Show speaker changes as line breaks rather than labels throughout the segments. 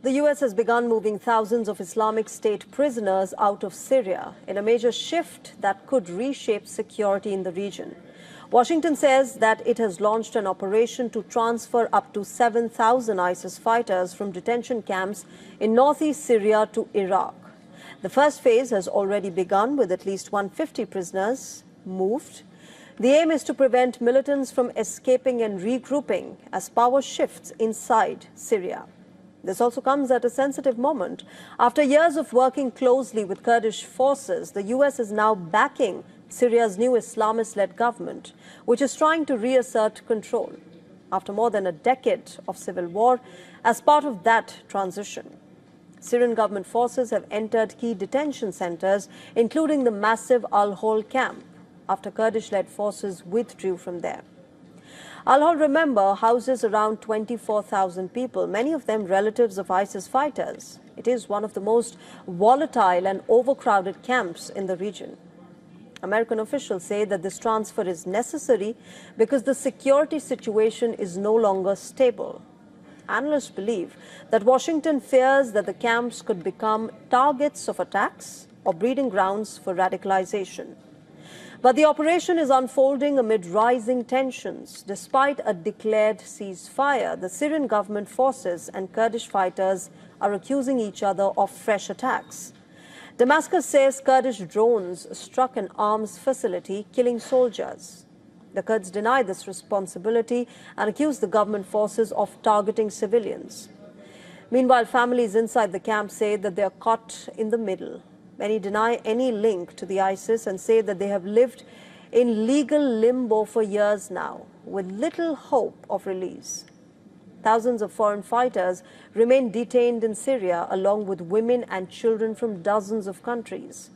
The U.S. has begun moving thousands of Islamic State prisoners out of Syria in a major shift that could reshape security in the region. Washington says that it has launched an operation to transfer up to 7,000 ISIS fighters from detention camps in northeast Syria to Iraq. The first phase has already begun with at least 150 prisoners moved. The aim is to prevent militants from escaping and regrouping as power shifts inside Syria. This also comes at a sensitive moment. After years of working closely with Kurdish forces, the U.S. is now backing Syria's new Islamist-led government, which is trying to reassert control after more than a decade of civil war. As part of that transition, Syrian government forces have entered key detention centers, including the massive Al-Hol camp, after Kurdish-led forces withdrew from there. Al-Hol, remember, houses around 24,000 people, many of them relatives of ISIS fighters. It is one of the most volatile and overcrowded camps in the region. American officials say that this transfer is necessary because the security situation is no longer stable. Analysts believe that Washington fears that the camps could become targets of attacks or breeding grounds for radicalization. But the operation is unfolding amid rising tensions. Despite a declared ceasefire, the Syrian government forces and Kurdish fighters are accusing each other of fresh attacks. Damascus says Kurdish drones struck an arms facility, killing soldiers. The Kurds deny this responsibility and accuse the government forces of targeting civilians. Meanwhile, families inside the camp say that they are caught in the middle. Many deny any link to the ISIS and say that they have lived in legal limbo for years now, with little hope of release. Thousands of foreign fighters remain detained in Syria, along with women and children from dozens of countries.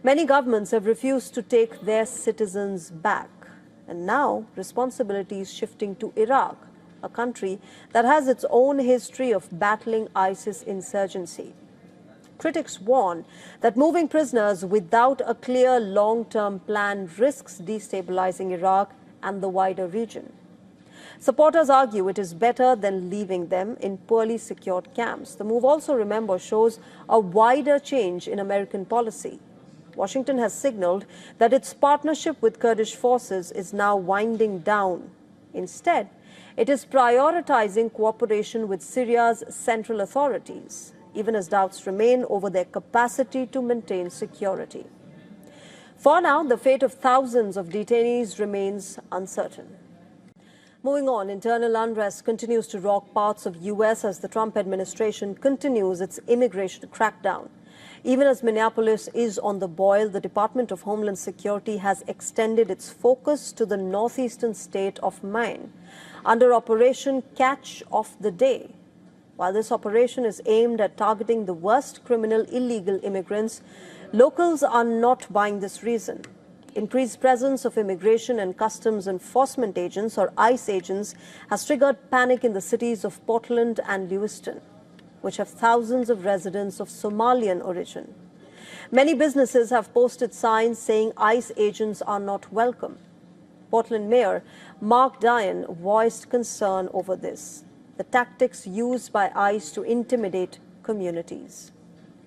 Many governments have refused to take their citizens back. And now responsibility is shifting to Iraq, a country that has its own history of battling ISIS insurgency. Critics warn that moving prisoners without a clear long-term plan risks destabilizing Iraq and the wider region. Supporters argue it is better than leaving them in poorly secured camps. The move also, remember, shows a wider change in American policy. Washington has signaled that its partnership with Kurdish forces is now winding down. Instead, it is prioritizing cooperation with Syria's central authorities, even as doubts remain over their capacity to maintain security. For now, the fate of thousands of detainees remains uncertain. Moving on, internal unrest continues to rock parts of U.S. as the Trump administration continues its immigration crackdown. Even as Minneapolis is on the boil, the Department of Homeland Security has extended its focus to the northeastern state of Maine under Operation Catch of the Day. While this operation is aimed at targeting the worst criminal illegal immigrants, locals are not buying this reason. Increased presence of immigration and customs enforcement agents, or ICE agents, has triggered panic in the cities of Portland and Lewiston, which have thousands of residents of Somalian origin. Many businesses have posted signs saying ICE agents are not welcome. Portland Mayor Mark Dyan voiced concern over this, the tactics used by ICE to intimidate communities.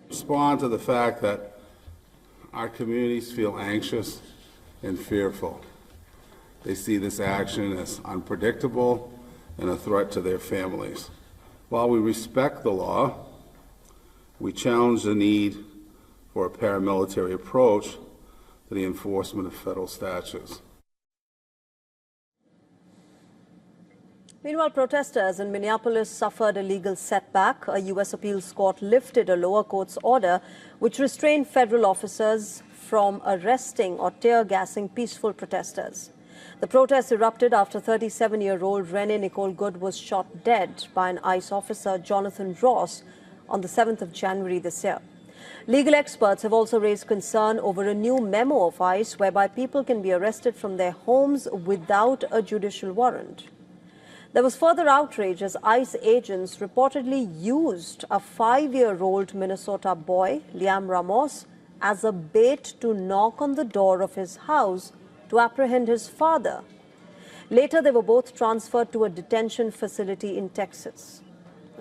Respond to the fact that our communities feel anxious and fearful. They see this action as unpredictable and a threat to their families. While we respect the law, we challenge the need for a paramilitary approach to the enforcement of federal statutes.
Meanwhile, protesters in Minneapolis suffered a legal setback. A U.S. appeals court lifted a lower court's order which restrained federal officers from arresting or tear-gassing peaceful protesters. The protests erupted after 37-year-old Renee Nicole Good was shot dead by an ICE officer, Jonathan Ross, on the 7th of January this year. Legal experts have also raised concern over a new memo of ICE whereby people can be arrested from their homes without a judicial warrant. There was further outrage as ICE agents reportedly used a 5-year-old Minnesota boy, Liam Ramos, as a bait to knock on the door of his house to apprehend his father. Later, they were both transferred to a detention facility in Texas.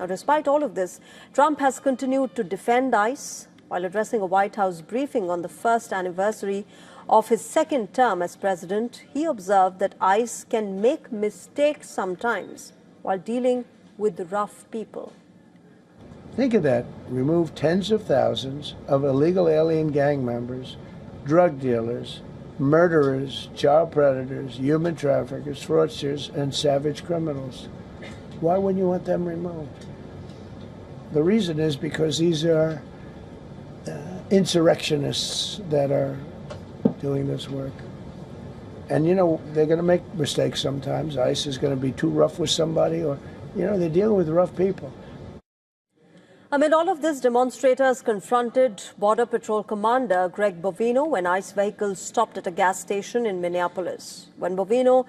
Now, despite all of this, Trump has continued to defend ICE. While addressing a White House briefing on the first anniversary of his second term as president, he observed that ICE can make mistakes sometimes while dealing with the rough people.
Think of that. Remove tens of thousands of illegal alien gang members, drug dealers, murderers, child predators, human traffickers, fraudsters, and savage criminals. Why wouldn't you want them removed? The reason is because these are insurrectionists that are doing this work. And, you know, they're going to make mistakes sometimes. ICE is going to be too rough with somebody, or, you know, they're dealing with rough people.
Amid all of this, demonstrators confronted Border Patrol Commander Greg Bovino when ICE vehicles stopped at a gas station in Minneapolis. When Bovino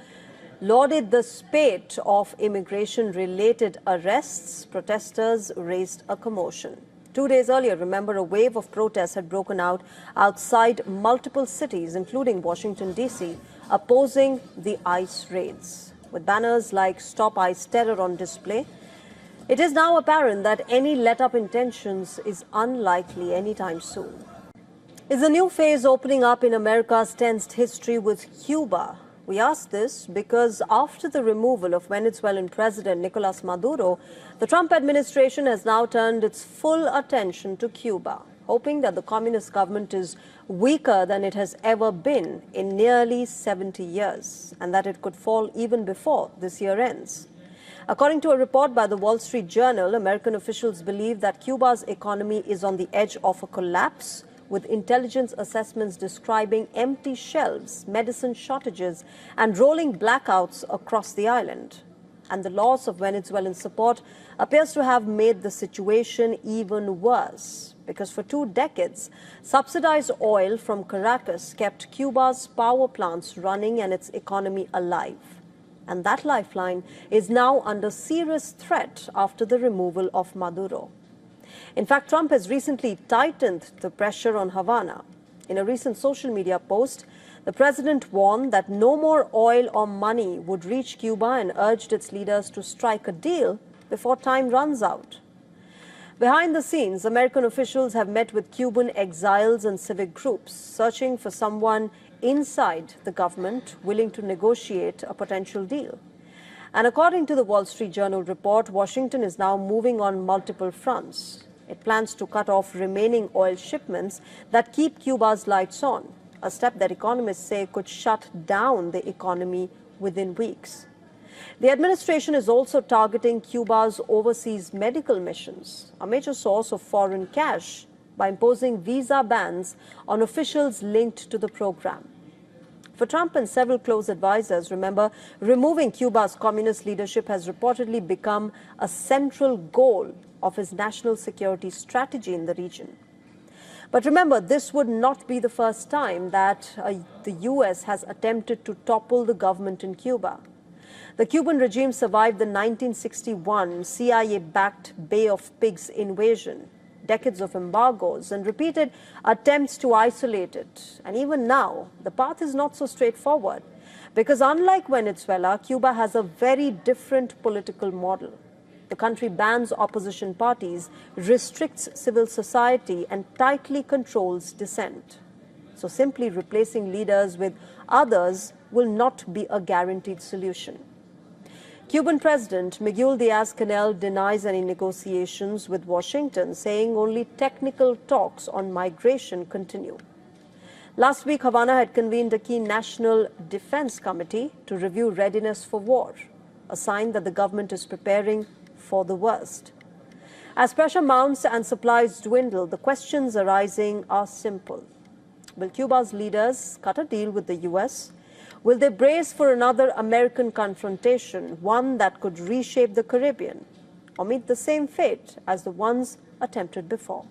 lauded the spate of immigration-related arrests, protesters raised a commotion. 2 days earlier, remember, a wave of protests had broken out outside multiple cities, including Washington, D.C., opposing the ICE raids. With banners like "Stop ICE Terror" on display, it is now apparent that any let-up in tensions is unlikely anytime soon. Is a new phase opening up in America's tensed history with Cuba? We ask this because after the removal of Venezuelan President Nicolas Maduro, the Trump administration has now turned its full attention to Cuba, hoping that the communist government is weaker than it has ever been in nearly 70 years, and that it could fall even before this year ends. According to a report by the Wall Street Journal, American officials believe that Cuba's economy is on the edge of a collapse, with intelligence assessments describing empty shelves, medicine shortages, and rolling blackouts across the island. And the loss of Venezuelan support appears to have made the situation even worse, because for 2 decades, subsidized oil from Caracas kept Cuba's power plants running and its economy alive. And that lifeline is now under serious threat after the removal of Maduro. In fact, Trump has recently tightened the pressure on Havana. In a recent social media post, the president warned that no more oil or money would reach Cuba and urged its leaders to strike a deal before time runs out. Behind the scenes, American officials have met with Cuban exiles and civic groups, searching for someone inside the government willing to negotiate a potential deal. And according to the Wall Street Journal report, Washington is now moving on multiple fronts. It plans to cut off remaining oil shipments that keep Cuba's lights on, a step that economists say could shut down the economy within weeks. The administration is also targeting Cuba's overseas medical missions, a major source of foreign cash, by imposing visa bans on officials linked to the program. For Trump and several close advisors, remember, removing Cuba's communist leadership has reportedly become a central goal of his national security strategy in the region. But remember, this would not be the first time that the U.S. has attempted to topple the government in Cuba. The Cuban regime survived the 1961 CIA-backed Bay of Pigs invasion, decades of embargoes, and repeated attempts to isolate it. And even now, the path is not so straightforward, because unlike Venezuela, Cuba has a very different political model. The country bans opposition parties, restricts civil society, and tightly controls dissent. So simply replacing leaders with others will not be a guaranteed solution. Cuban President Miguel Diaz-Canel denies any negotiations with Washington, saying only technical talks on migration continue. Last week, Havana had convened a key national defense committee to review readiness for war, a sign that the government is preparing for the worst. As pressure mounts and supplies dwindle, the questions arising are simple. Will Cuba's leaders cut a deal with the U.S.? Will they brace for another American confrontation, one that could reshape the Caribbean, or meet the same fate as the ones attempted before?